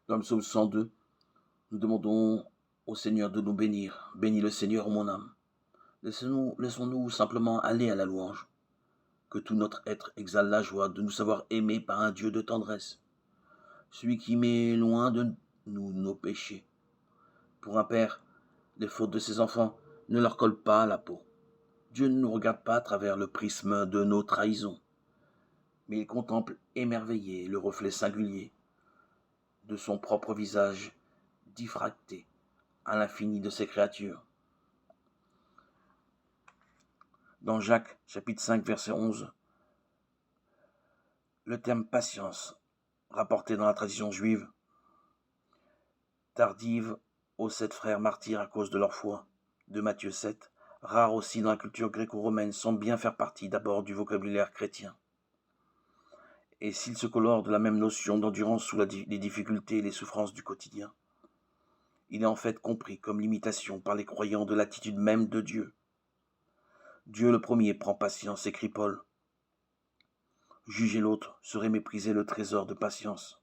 Dans le psaume 102, nous demandons au Seigneur de nous bénir. Bénis le Seigneur, mon âme. Laissons-nous simplement aller à la louange. Que tout notre être exhale la joie de nous savoir aimés par un Dieu de tendresse. Celui qui met loin de nous nos péchés. Pour un père, les fautes de ses enfants ne leur collent pas à la peau. Dieu ne nous regarde pas à travers le prisme de nos trahisons, mais il contemple émerveillé le reflet singulier de son propre visage diffracté à l'infini de ses créatures. Dans Jacques, chapitre 5, verset 11, le terme patience, rapporté dans la tradition juive, tardive aux 7 frères martyrs à cause de leur foi, de Matthieu 7, rare aussi dans la culture gréco-romaine, semble bien faire partie d'abord du vocabulaire chrétien. Et s'il se colore de la même notion d'endurance sous les difficultés et les souffrances du quotidien, il est en fait compris comme l'imitation par les croyants de l'attitude même de Dieu. Dieu le premier prend patience, écrit Paul. Juger l'autre serait mépriser le trésor de patience,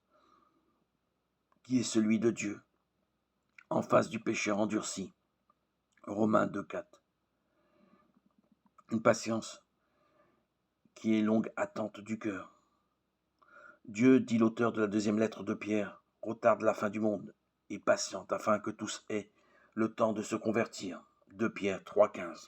qui est celui de Dieu, en face du pécheur endurci. Romains 2,4. Une patience qui est longue attente du cœur. Dieu, dit l'auteur de la 2e lettre de Pierre, retarde la fin du monde et patiente afin que tous aient le temps de se convertir. 2 Pierre 3,15.